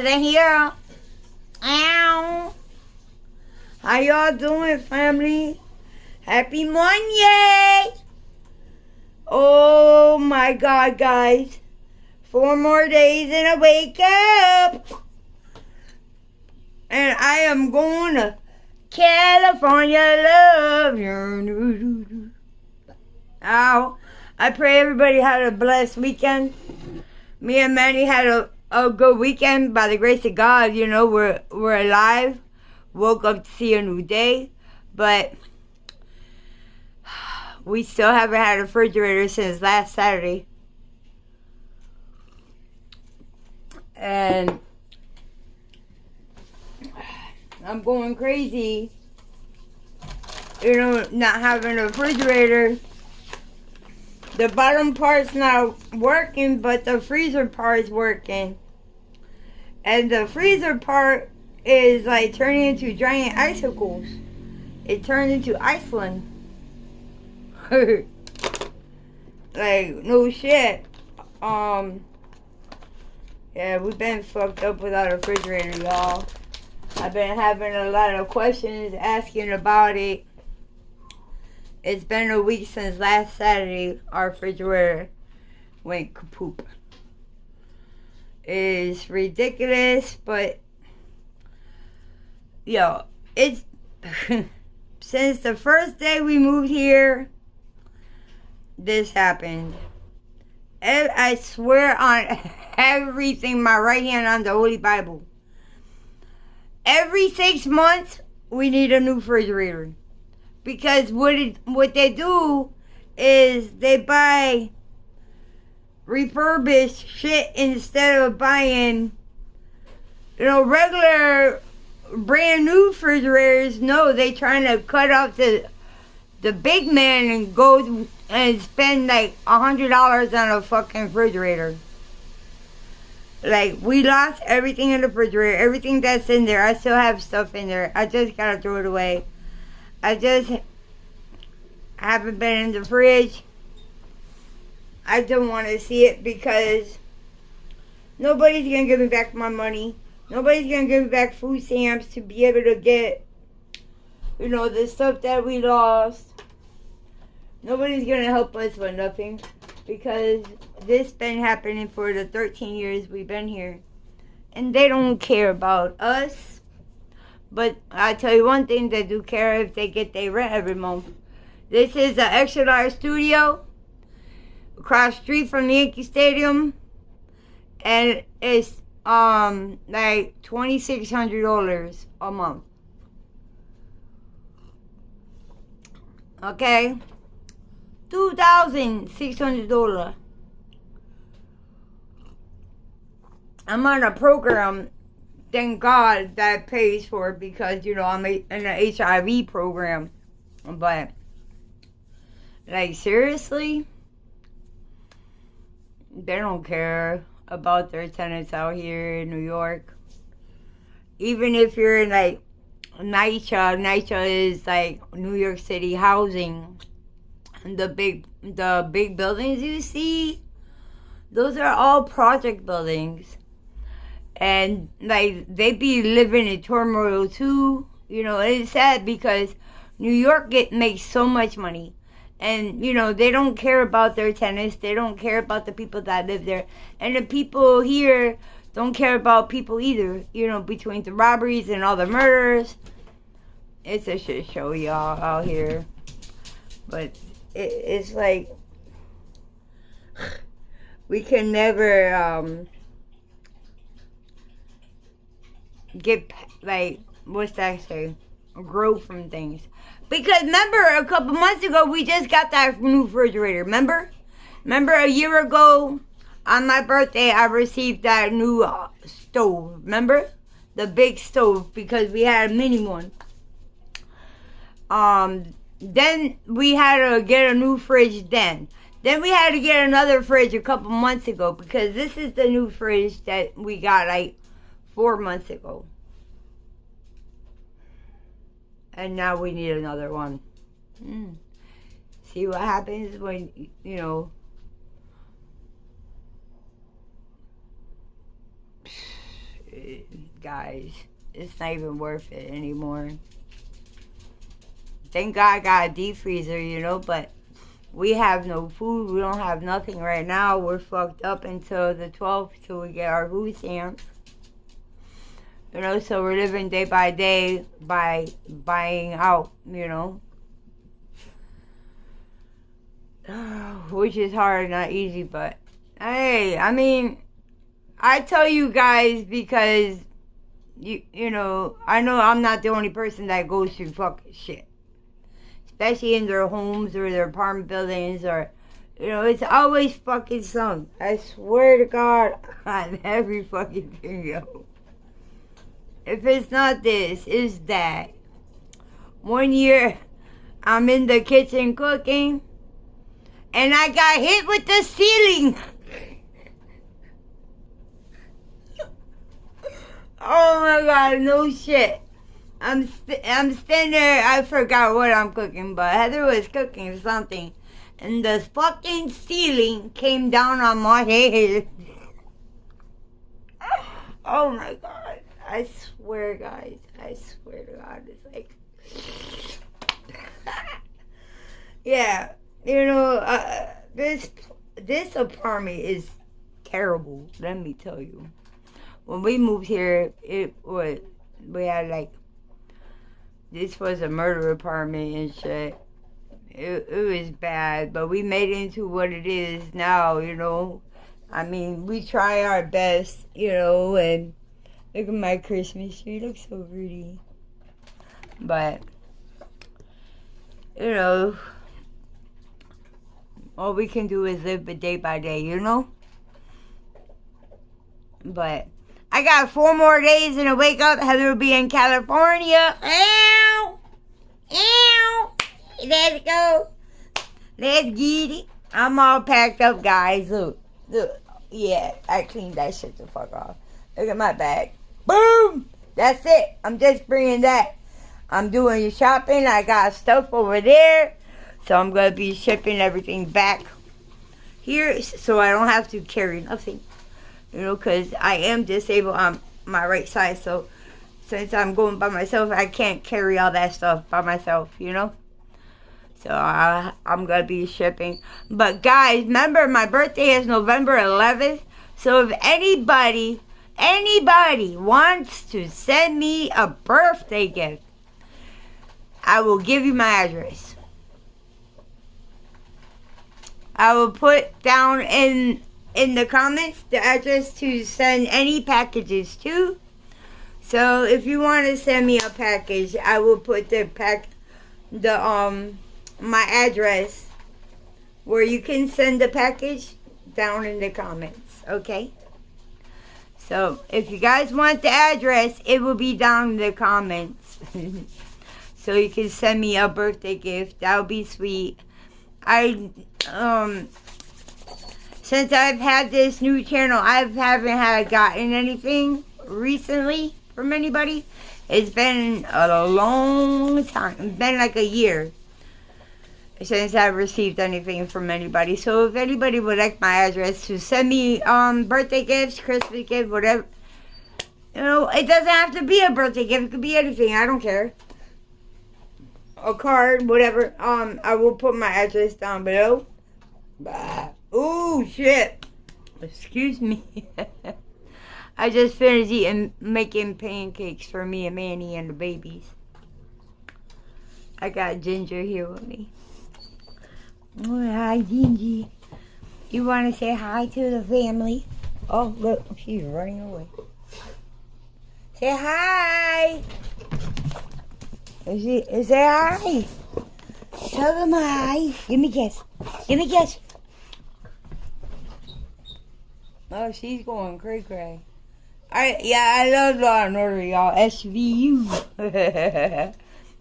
wasn't here. Ow. How y'all doing, family? Happy Monday! Oh my God, guys. 4 more days and I wake up. And I am going to California, love you. Ow. I pray everybody had a blessed weekend. Me and Manny had a good weekend by the grace of God. You know, we're alive. Woke up to see a new day. But we still haven't had a refrigerator since last Saturday. And I'm going crazy. You know, not having a refrigerator. The bottom part's not working, but the freezer part's working. And the freezer part is like turning into giant icicles. It turned into Iceland. Like, no shit. Yeah, we've been fucked up without a refrigerator, y'all. I've been having a lot of questions asking about it. It's been a week since last Saturday our refrigerator went kapoop. It's ridiculous, but yo, it's since the first day we moved here, this happened. I swear on everything, my right hand on the Holy Bible. Every 6 months, we need a new refrigerator. Because what they do is they buy refurbished shit instead of buying, you know, regular brand new refrigerators. No, they trying to cut off the big man and go and spend like $100 on a fucking refrigerator. Like, we lost everything in the refrigerator. Everything that's in there. I still have stuff in there. I just gotta throw it away. I just haven't been in the fridge. I don't want to see it because nobody's going to give me back my money. Nobody's going to give me back food stamps to be able to get, you know, the stuff that we lost. Nobody's going to help us with nothing because this been happening for the 13 years we've been here. And they don't care about us. But I tell you one thing, they do care if they get their rent every month. This is an extra large studio across the street from the Yankee Stadium, and it's like $2,600 a month. Okay, $2,600. I'm on a program. Thank God that pays for it because, you know, I'm in an HIV program. But, like, seriously, they don't care about their tenants out here in New York. Even if you're in, like, NYCHA is, like, New York City housing. The big buildings you see, those are all project buildings. And, like, they be living in turmoil, too. You know, it's sad because New York makes so much money. And, you know, they don't care about their tenants. They don't care about the people that live there. And the people here don't care about people either. You know, between the robberies and all the murders. It's a shit show, y'all, out here. But it's like, we can never, get, like, what's that say? Grow from things. Because remember, a couple months ago, we just got that new refrigerator. Remember? Remember a year ago, on my birthday, I received that new stove. Remember? The big stove, because we had a mini one. Then we had to get a new fridge then. Then we had to get another fridge a couple months ago, because this is the new fridge that we got, like, 4 months ago. And now we need another one. See what happens when, you know, guys, it's not even worth it anymore. Thank God I got a deep freezer, you know, but we have no food. We don't have nothing right now. We're fucked up until the 12th till we get our food stamps. You know, so we're living day by day by buying out, you know. Which is hard, not easy, but hey, I mean, I tell you guys because, you know I'm not the only person that goes through fucking shit. Especially in their homes or their apartment buildings or, you know, it's always fucking something. I swear to God on every fucking video. If it's not this, it's that. One year, I'm in the kitchen cooking, and I got hit with the ceiling. Oh my God, no shit. I'm standing there, I forgot what I'm cooking, but Heather was cooking something, and the fucking ceiling came down on my head. Oh my God, I swear, guys, I swear to God, it's like, yeah, you know, this apartment is terrible, let me tell you. When we moved here, we had like, this was a murder apartment and shit. It was bad, but we made it into what it is now, you know. I mean, we try our best, you know, and look at my Christmas tree. It looks so pretty. But, you know, all we can do is live day by day, you know? But I got 4 more days and I wake up. Heather will be in California. Ow! Ow! Let's go. Let's get it. I'm all packed up, guys. Look. Look. Yeah, I cleaned that shit the fuck off. Look at my bag. Boom! That's it. I'm just bringing that. I'm doing your shopping. I got stuff over there. So I'm going to be shipping everything back here so I don't have to carry nothing. You know, because I am disabled on my right side. So since I'm going by myself, I can't carry all that stuff by myself, you know. So I'm going to be shipping. But guys, remember my birthday is November 11th. So if anybody wants to send me a birthday gift, I will give you my address. I will put down in the comments the address to send any packages to. So if you want to send me a package, I will put my address where you can send the package down in the comments, okay? So if you guys want the address, it will be down in the comments. So you can send me a birthday gift. That would be sweet. Since I've had this new channel, I haven't gotten anything recently from anybody. It's been a long time. It's been like a year since I've received anything from anybody. So if anybody would like my address to send me birthday gifts, Christmas gifts, whatever, you know, it doesn't have to be a birthday gift. It could be anything. I don't care. A card, whatever. I will put my address down below. Bye. Ooh, shit. Excuse me. I just finished making pancakes for me and Manny and the babies. I got Ginger here with me. Oh, hi, Gingy. You want to say hi to the family? Oh, look. She's running away. Say hi. Say hi. Tell them hi. Give me a kiss. Give me a kiss. Oh, she's going cray-cray. I love Law and Order, y'all. SVU.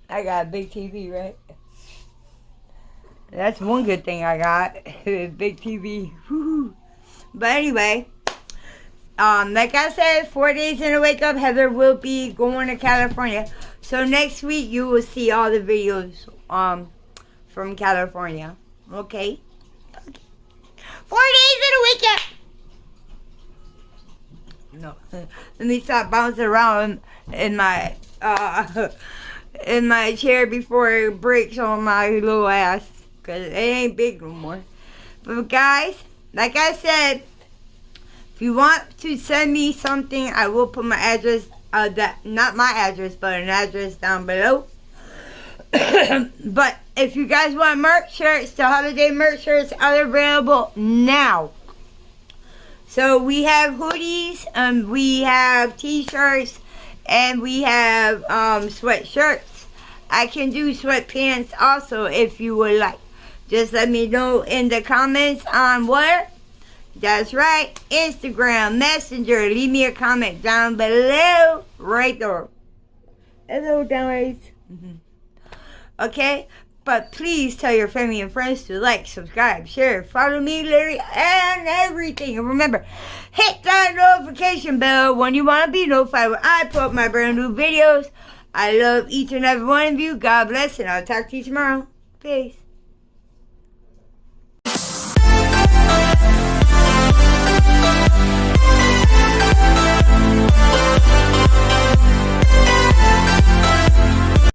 I got a big TV, right? That's one good thing I got. Big TV. Woo-hoo. But anyway, like I said, 4 days in a wake up, Heather will be going to California. So next week you will see all the videos from California. Okay? 4 days in a wake up. No. Let me stop bouncing around in my chair before it breaks on my little ass. Because it ain't big no more. But guys, like I said, if you want to send me something, I will put my address, not my address, but an address down below. But if you guys want merch shirts, the holiday merch shirts are available now. So we have hoodies, we have t-shirts, and we have sweatshirts. I can do sweatpants also if you would like. Just let me know in the comments on where. That's right, Instagram, Messenger. Leave me a comment down below, right there. Hello, guys. Okay? But please tell your family and friends to like, subscribe, share, follow me, Larry, and everything. And remember, hit that notification bell when you want to be notified when I put up my brand new videos. I love each and every one of you. God bless, and I'll talk to you tomorrow. Peace.